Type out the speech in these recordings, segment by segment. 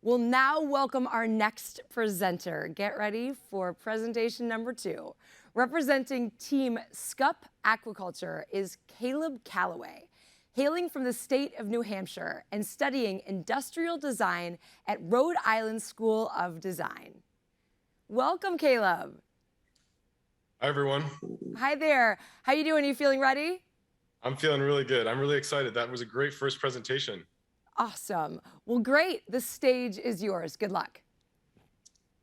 We'll now welcome our next presenter. Get ready for presentation number 2. Representing Team SCUP Aquaculture is Caleb Calloway, hailing from the state of New Hampshire and studying industrial design at Rhode Island School of Design. Welcome, Caleb. Hi, everyone. Hi there. How you doing? Are you feeling ready? I'm feeling really good. I'm really excited. That was a great first presentation. Awesome. Well, great. The stage is yours. Good luck.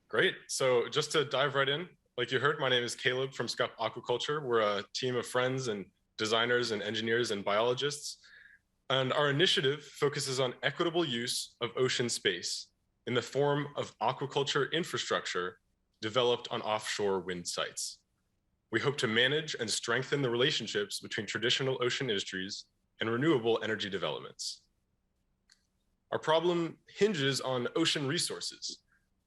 Great. So just to dive right in, like you heard, my name is Caleb from SCUP Aquaculture. We're a team of friends and designers and engineers and biologists. And our initiative focuses on equitable use of ocean space in the form of aquaculture infrastructure developed on offshore wind sites. We hope to manage and strengthen the relationships between traditional ocean industries and renewable energy developments. Our problem hinges on ocean resources.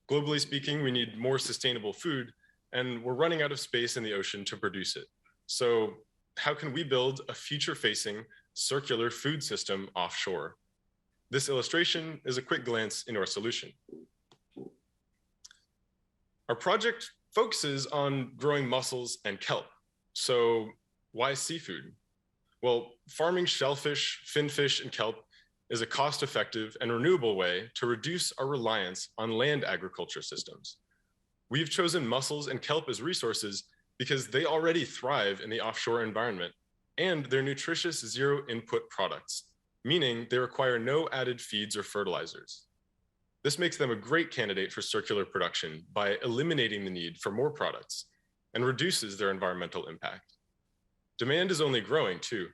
Globally speaking, we need more sustainable food, and we're running out of space in the ocean to produce it. So how can we build a future-facing circular food system offshore? This illustration is a quick glance into our solution. Our project focuses on growing mussels and kelp. So why seafood? Well, farming shellfish, finfish, and kelp is a cost-effective and renewable way to reduce our reliance on land agriculture systems. We've chosen mussels and kelp as resources because they already thrive in the offshore environment, and they're nutritious zero-input products, meaning they require no added feeds or fertilizers. This makes them a great candidate for circular production by eliminating the need for more products and reduces their environmental impact. Demand is only growing too.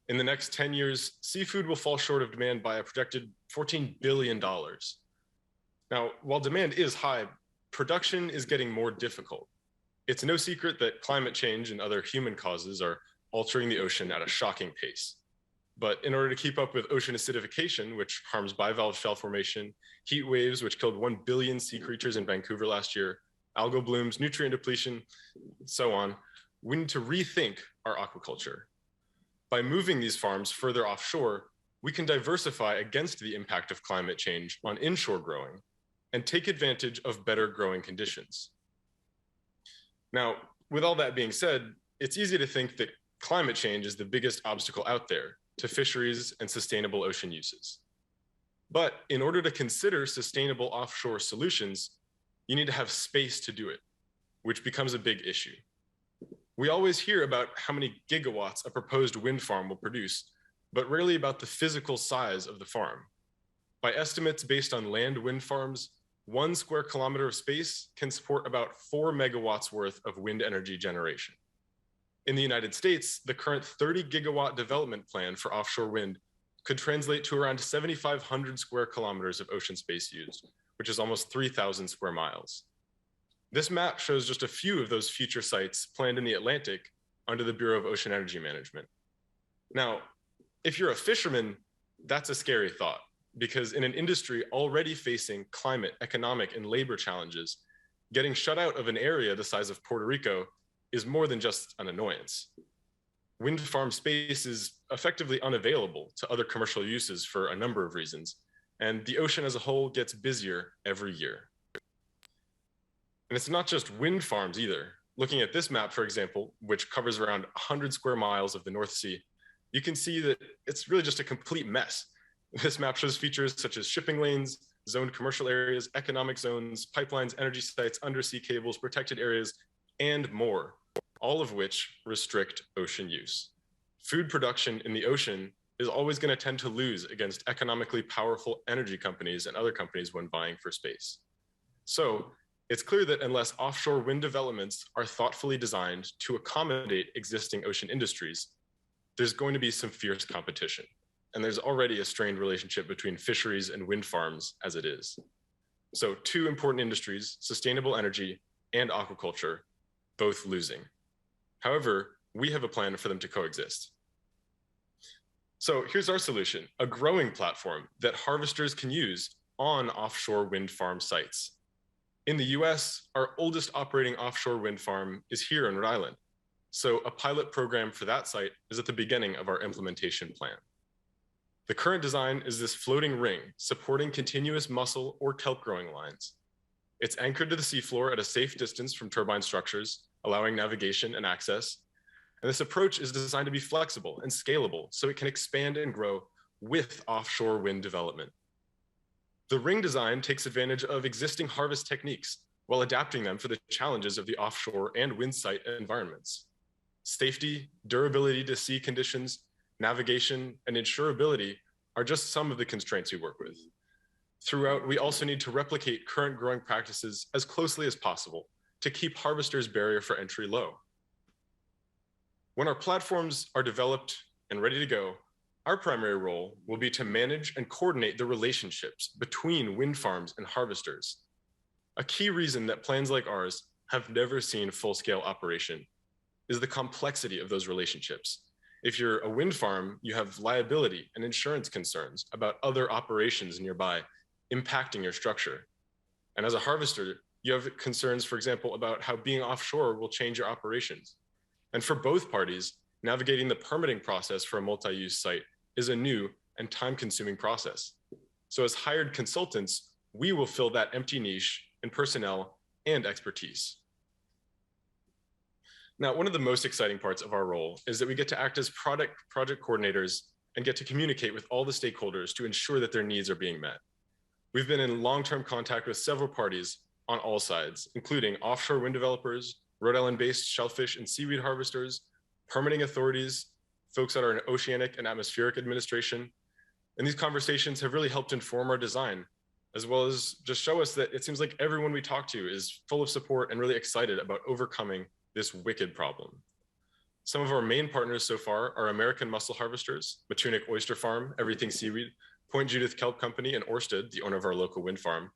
In the next 10 years, seafood will fall short of demand by a projected $14 billion. Now, while demand is high, production is getting more difficult. It's no secret that climate change and other human causes are altering the ocean at a shocking pace. But in order to keep up with ocean acidification, which harms bivalve shell formation, heat waves, which killed 1 billion sea creatures in Vancouver last year, algal blooms, nutrient depletion, so on, we need to rethink our aquaculture. By moving these farms further offshore, we can diversify against the impact of climate change on inshore growing and take advantage of better growing conditions. Now, with all that being said, it's easy to think that climate change is the biggest obstacle out there to fisheries and sustainable ocean uses. But in order to consider sustainable offshore solutions, you need to have space to do it, which becomes a big issue. We always hear about how many gigawatts a proposed wind farm will produce, but rarely about the physical size of the farm. By estimates based on land wind farms, 1 square kilometer of space can support about 4 megawatts worth of wind energy generation. In the United States, the current 30 gigawatt development plan for offshore wind could translate to around 7,500 square kilometers of ocean space used, which is almost 3,000 square miles. This map shows just a few of those future sites planned in the Atlantic under the Bureau of Ocean Energy Management. Now, if you're a fisherman, that's a scary thought, because in an industry already facing climate, economic, and labor challenges, getting shut out of an area the size of Puerto Rico is more than just an annoyance. Wind farm space is effectively unavailable to other commercial uses for a number of reasons, and the ocean as a whole gets busier every year. And it's not just wind farms either. Looking at this map, for example, which covers around 100 square miles of the North Sea, you can see that it's really just a complete mess. This map shows features such as shipping lanes, zoned commercial areas, economic zones, pipelines, energy sites, undersea cables, protected areas, and more, all of which restrict ocean use. Food production in the ocean is always going to tend to lose against economically powerful energy companies and other companies when vying for space. So it's clear that unless offshore wind developments are thoughtfully designed to accommodate existing ocean industries, there's going to be some fierce competition. And there's already a strained relationship between fisheries and wind farms as it is. So 2 important industries, sustainable energy and aquaculture, both losing. However, we have a plan for them to coexist. So here's our solution, a growing platform that harvesters can use on offshore wind farm sites. In the US, our oldest operating offshore wind farm is here in Rhode Island. So a pilot program for that site is at the beginning of our implementation plan. The current design is this floating ring supporting continuous mussel or kelp growing lines. It's anchored to the seafloor at a safe distance from turbine structures, allowing navigation and access. And this approach is designed to be flexible and scalable so it can expand and grow with offshore wind development. The ring design takes advantage of existing harvest techniques while adapting them for the challenges of the offshore and wind site environments. Safety, durability to sea conditions, navigation, and insurability are just some of the constraints we work with. Throughout, we also need to replicate current growing practices as closely as possible to keep harvesters' barrier for entry low. When our platforms are developed and ready to go, our primary role will be to manage and coordinate the relationships between wind farms and harvesters. A key reason that plans like ours have never seen full-scale operation is the complexity of those relationships. If you're a wind farm, you have liability and insurance concerns about other operations nearby impacting your structure. And as a harvester, you have concerns, for example, about how being offshore will change your operations. And for both parties, navigating the permitting process for a multi-use site is a new and time-consuming process. So as hired consultants, we will fill that empty niche in personnel and expertise. Now, one of the most exciting parts of our role is that we get to act as project coordinators and get to communicate with all the stakeholders to ensure that their needs are being met. We've been in long-term contact with several parties on all sides, including offshore wind developers, Rhode Island-based shellfish and seaweed harvesters, permitting authorities, folks that are in oceanic and atmospheric administration. And these conversations have really helped inform our design, as well as just show us that it seems like everyone we talk to is full of support and really excited about overcoming this wicked problem. Some of our main partners so far are American mussel harvesters, Matunic Oyster Farm, Everything Seaweed, Point Judith Kelp Company, and Orsted, the owner of our local wind farm.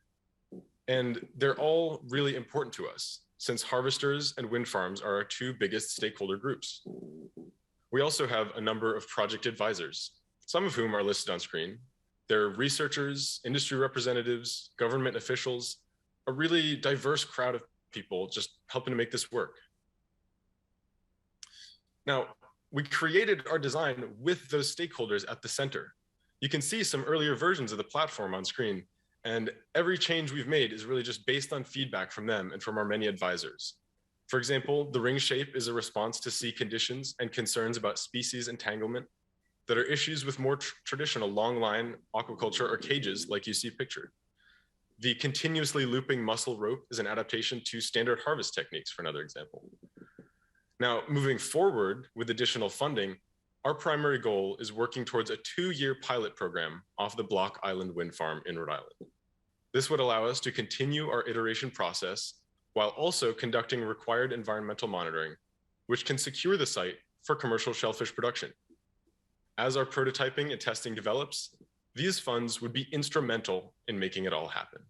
And they're all really important to us, since harvesters and wind farms are our two biggest stakeholder groups. We also have a number of project advisors, some of whom are listed on screen. They're researchers, industry representatives, government officials, a really diverse crowd of people just helping to make this work. Now, we created our design with those stakeholders at the center. You can see some earlier versions of the platform on screen, and every change we've made is really just based on feedback from them and from our many advisors. For example, the ring shape is a response to sea conditions and concerns about species entanglement that are issues with more traditional long line aquaculture or cages like you see pictured. The continuously looping mussel rope is an adaptation to standard harvest techniques, for another example. Now, moving forward with additional funding, our primary goal is working towards a 2-year pilot program off the Block Island Wind Farm in Rhode Island. This would allow us to continue our iteration process while also conducting required environmental monitoring, which can secure the site for commercial shellfish production. As our prototyping and testing develops, these funds would be instrumental in making it all happen.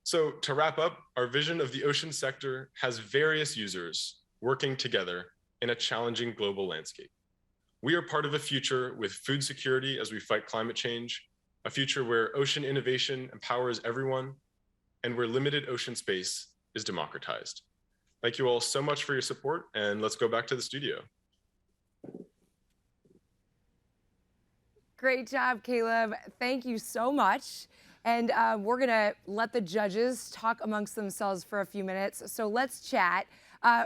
So to wrap up, our vision of the ocean sector has various users working together in a challenging global landscape. We are part of a future with food security as we fight climate change, a future where ocean innovation empowers everyone, and where limited ocean space is democratized. Thank you all so much for your support, and let's go back to the studio. Great job, Caleb. Thank you so much. And we're gonna let the judges talk amongst themselves for a few minutes. So let's chat.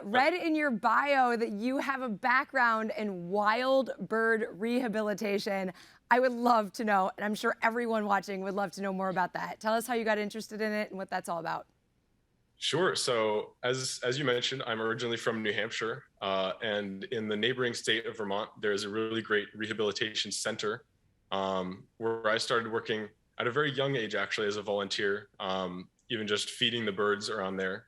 Read in your bio that you have a background in wild bird rehabilitation. I would love to know, and I'm sure everyone watching would love to know more about that. Tell us how you got interested in it and what that's all about. Sure. So as you mentioned, I'm originally from New Hampshire, and in the neighboring state of Vermont, there's a really great rehabilitation center where I started working at a very young age, actually, as a volunteer, even just feeding the birds around there.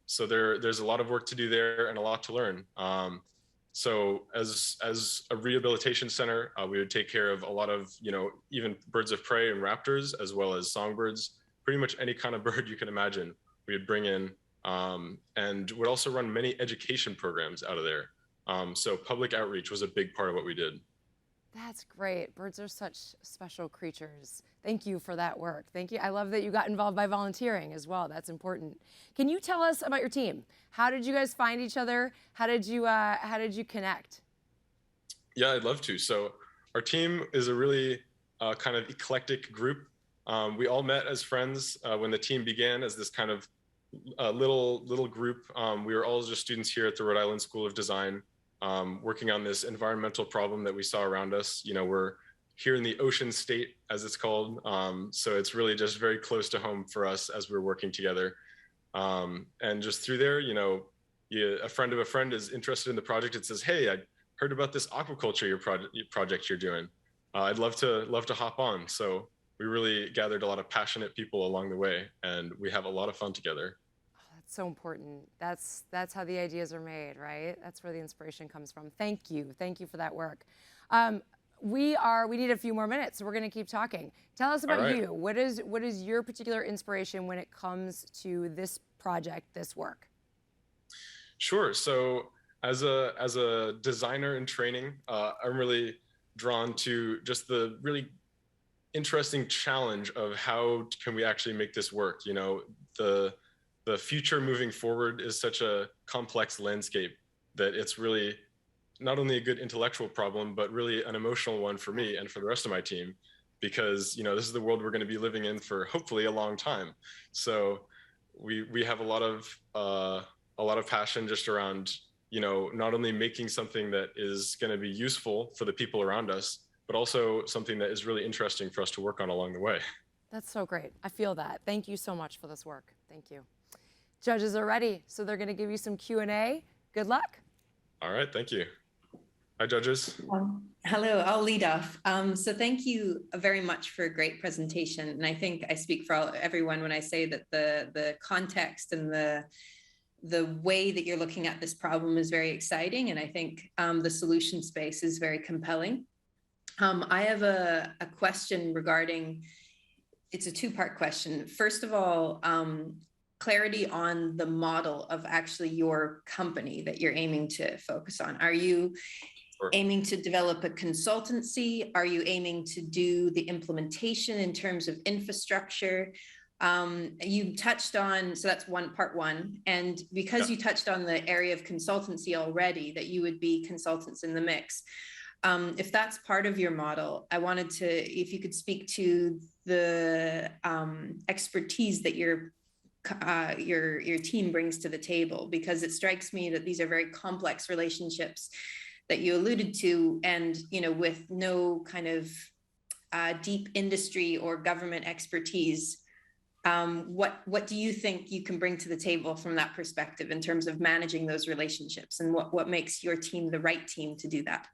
So there's a lot of work to do there and a lot to learn. So as a rehabilitation center, we would take care of a lot of, even birds of prey and raptors, as well as songbirds, pretty much any kind of bird you can imagine, we would bring in, and would also run many education programs out of there. So public outreach was a big part of what we did. That's great. Birds are such special creatures. Thank you for that work. Thank you. I love that you got involved by volunteering as well. That's important. Can you tell us about your team? How did you guys find each other? How did you connect? Yeah, I'd love to. So our team is a really kind of eclectic group. We all met as friends when the team began as this kind of little group. We were all just students here at the Rhode Island School of Design, working on this environmental problem that we saw around us. You know, we're here in the ocean state, as it's called. So it's really just very close to home for us as we're working together. And just through there, you know, a friend of a friend is interested in the project. It says, "Hey, I heard about this aquaculture project you're doing. I'd love to hop on." So we really gathered a lot of passionate people along the way, and we have a lot of fun together. Oh, that's so important. That's how the ideas are made, right? That's where the inspiration comes from. Thank you for that work. We need a few more minutes, so we're going to keep talking. Tell us about you. What is your particular inspiration when it comes to this project, this work? Sure. So as a designer in training, I'm really drawn to just the really interesting challenge of how can we actually make this work. You know, the future moving forward is such a complex landscape that it's really not only a good intellectual problem, but really an emotional one for me and for the rest of my team, because, you know, this is the world we're going to be living in for hopefully a long time. So we have a lot of passion just around, you know, not only making something that is going to be useful for the people around us, but also something that is really interesting for us to work on along the way. That's so great. I feel that. Thank you so much for this work. Thank you. Judges are ready, so they're going to give you some Q&A. Good luck. All right, thank you. Hi, judges. Hello, I'll lead off. So thank you very much for a great presentation. And I think I speak for everyone when I say that the context and the way that you're looking at this problem is very exciting. And I think the solution space is very compelling. I have a question regarding, it's a two-part question. First of all, clarity on the model of actually your company that you're aiming to focus on. Are you aiming to develop a consultancy? Are you aiming to do the implementation in terms of infrastructure? You touched on, so that's part one. And because you touched on the area of consultancy already, that you would be consultants in the mix. If that's part of your model, I wanted to, if you could speak to the expertise that your team brings to the table, because it strikes me that these are very complex relationships that you alluded to, and, you know, with no kind of deep industry or government expertise. What do you think you can bring to the table from that perspective in terms of managing those relationships, and what makes your team the right team to do that?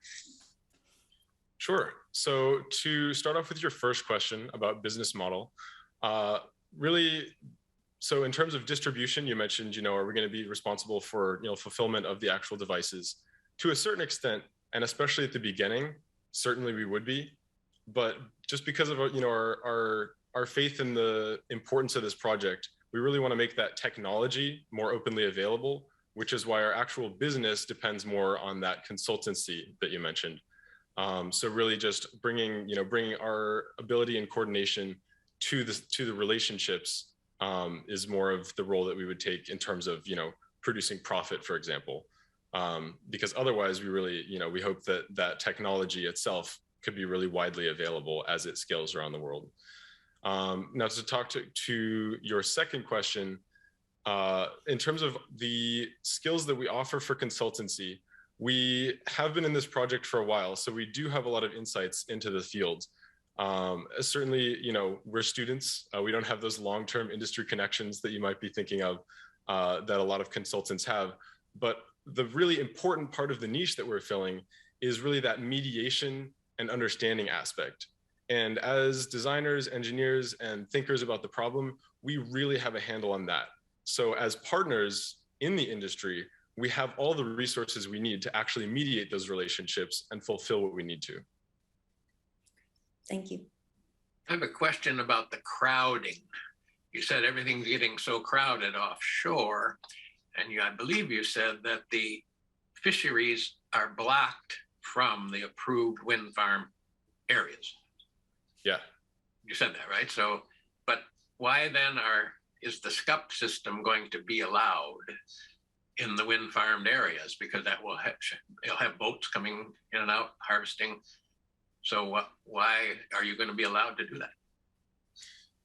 Sure. So to start off with your first question about business model, really, so in terms of distribution, you mentioned, you know, are we going to be responsible for, you know, fulfillment of the actual devices? To a certain extent, and especially at the beginning, certainly we would be. But just because of, you know, our faith in the importance of this project, we really want to make that technology more openly available, which is why our actual business depends more on that consultancy that you mentioned. So really just bringing our ability and coordination to the relationships is more of the role that we would take in terms of, you know, producing profit, for example. Because otherwise we really, you know, we hope that that technology itself could be really widely available as it scales around the world. Now to talk to your second question, in terms of the skills that we offer for consultancy, we have been in this project for a while, so we do have a lot of insights into the field. Certainly, you know, we're students. We don't have those long-term industry connections that you might be thinking of, that a lot of consultants have. But the really important part of the niche that we're filling is really that mediation and understanding aspect. And as designers, engineers, and thinkers about the problem, we really have a handle on that. So as partners in the industry, we have all the resources we need to actually mediate those relationships and fulfill what we need to. Thank you. I have a question about the crowding. You said everything's getting so crowded offshore, and I believe you said that the fisheries are blocked from the approved wind farm areas. Yeah. You said that, right? So, but why then is the SCUP system going to be allowed in the wind farmed areas, because that will you'll have boats coming in and out harvesting. So why are you going to be allowed to do that?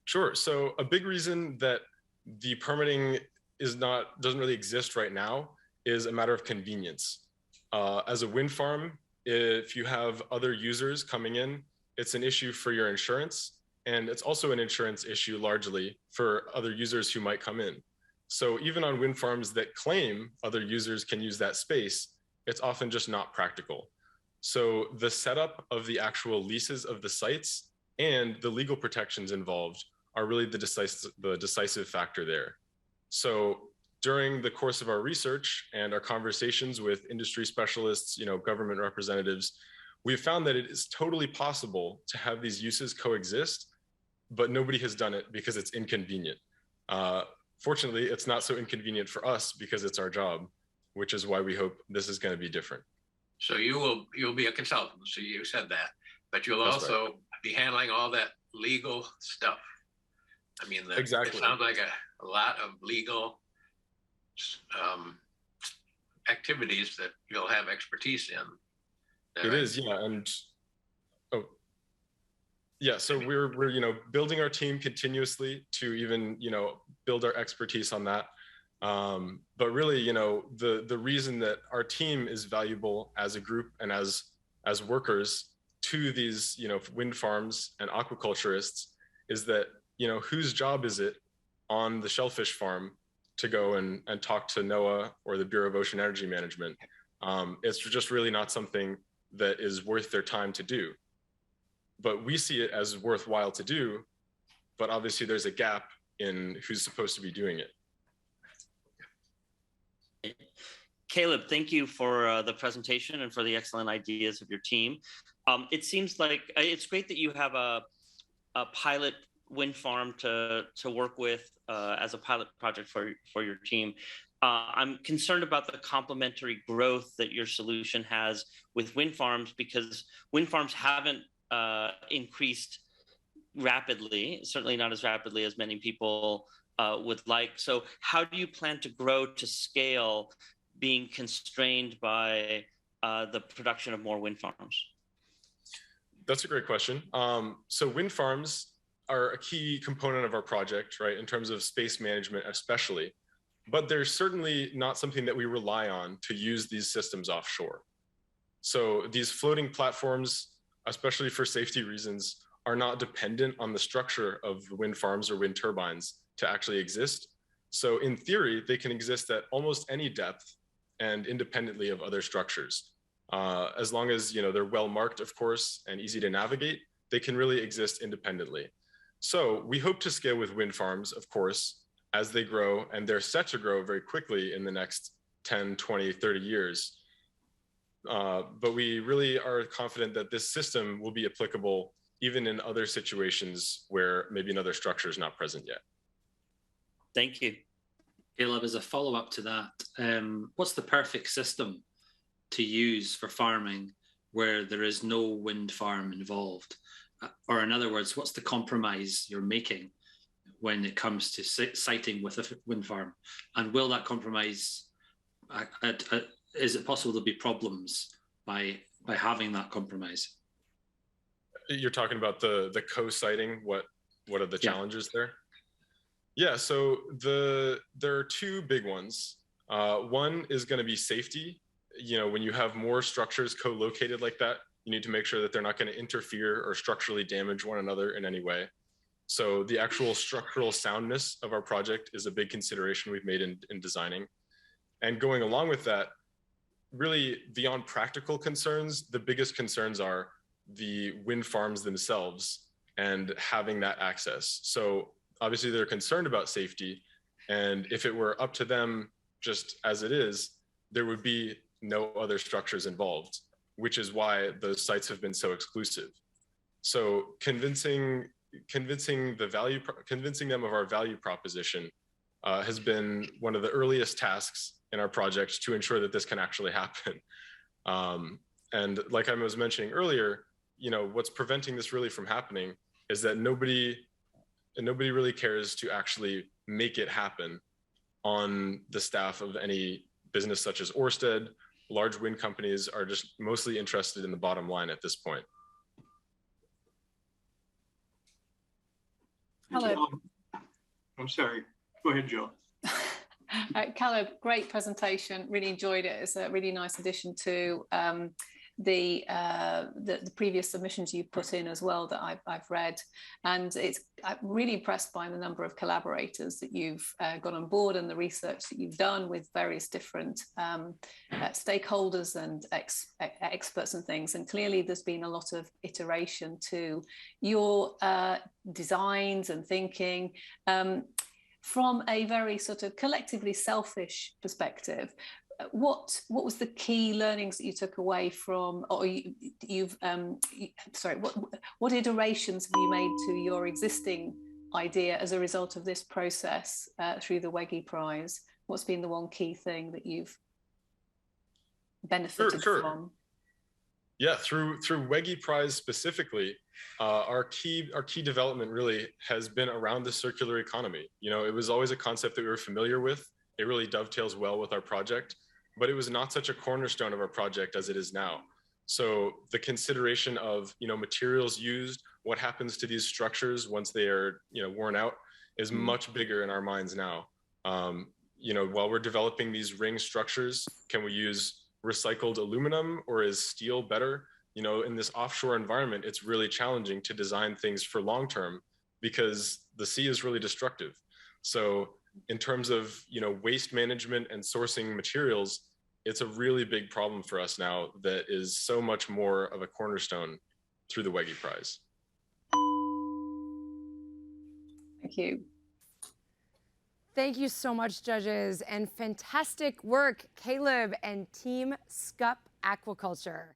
Sure. So a big reason that the permitting doesn't really exist right now is a matter of convenience. As a wind farm, if you have other users coming in, it's an issue for your insurance, and it's also an insurance issue largely for other users who might come in. So even on wind farms that claim other users can use that space, it's often just not practical. So the setup of the actual leases of the sites and the legal protections involved are really the decisive factor there. So during the course of our research and our conversations with industry specialists, government representatives, we've found that it is totally possible to have these uses coexist, but nobody has done it because it's inconvenient. Fortunately, it's not so inconvenient for us because it's our job, which is why we hope this is going to be different. So you'll be a consultant, so you said that, but you'll That's also right. be handling all that legal stuff. I mean, Exactly. It sounds like a lot of legal activities that you'll have expertise in. It is, yeah, and so we're building our team continuously to even build our expertise on that. But really, the reason that our team is valuable as a group and as workers to these wind farms and aquaculturists is that whose job is it on the shellfish farm to go and talk to NOAA or the Bureau of Ocean Energy Management? It's just really not something that is worth their time to do. But we see it as worthwhile to do, but obviously there's a gap in who's supposed to be doing it. Caleb, thank you for the presentation and for the excellent ideas of your team. It seems like it's great that you have a pilot wind farm to work with as a pilot project for your team. I'm concerned about the complementary growth that your solution has with wind farms, because wind farms haven't increased rapidly, certainly not as rapidly as many people would like. So how do you plan to grow to scale, being constrained by the production of more wind farms? That's a great question. So wind farms are a key component of our project, right, in terms of space management especially, but they're certainly not something that we rely on to use these systems offshore. So these floating platforms, especially for safety reasons, are not dependent on the structure of wind farms or wind turbines to actually exist. So in theory, they can exist at almost any depth and independently of other structures. As long as they're well marked, of course, and easy to navigate, they can really exist independently. So we hope to scale with wind farms, of course, as they grow, and they're set to grow very quickly in the next 10, 20, 30 years. But we really are confident that this system will be applicable even in other situations where maybe another structure is not present yet. Thank you. Caleb, as a follow-up to that, what's the perfect system to use for farming where there is no wind farm involved? Or in other words, what's the compromise you're making when it comes to siting with a wind farm? And will that compromise, is it possible there'll be problems by having that compromise? You're talking about the co-siting. What are the challenges there? Yeah, so there are two big ones. One is going to be safety. When you have more structures co-located like that, you need to make sure that they're not going to interfere or structurally damage one another in any way. So the actual structural soundness of our project is a big consideration we've made in designing. And going along with that, really beyond practical concerns, the biggest concerns are the wind farms themselves and having that access. So obviously they're concerned about safety. And if it were up to them just as it is, there would be no other structures involved, which is why those sites have been so exclusive. So convincing them of our value proposition has been one of the earliest tasks in our project to ensure that this can actually happen. And like I was mentioning earlier, what's preventing this really from happening is that nobody really cares to actually make it happen on the staff of any business such as Ørsted, large wind companies are just mostly interested in the bottom line at this point. Hello. I'm sorry. Go ahead, Joe. Caleb, great presentation. Really enjoyed it. It's a really nice addition to the previous submissions you've put in as well that I've read, and I'm really impressed by the number of collaborators that you've got on board and the research that you've done with various different stakeholders and experts and things. And clearly there's been a lot of iteration to your designs and thinking. From a very sort of collectively selfish perspective, what was the key learnings that you took away from, or what iterations have you made to your existing idea as a result of this process through the Wege Prize? What's been the one key thing that you've benefited from? Yeah, through Wege Prize specifically, our key development really has been around the circular economy. You know, it was always a concept that we were familiar with. It really dovetails well with our project, but it was not such a cornerstone of our project as it is now. So the consideration of, you know, materials used, what happens to these structures once they are, you know, worn out, is much bigger in our minds now. You know, while we're developing these ring structures, can we use recycled aluminum, or is steel better? You know, in this offshore environment, it's really challenging to design things for long term because the sea is really destructive. So in terms of, you know, waste management and sourcing materials, it's a really big problem for us now that is so much more of a cornerstone through the Wege Prize. Thank you. Thank you so much, judges, and fantastic work, Caleb and Team SCUP Aquaculture.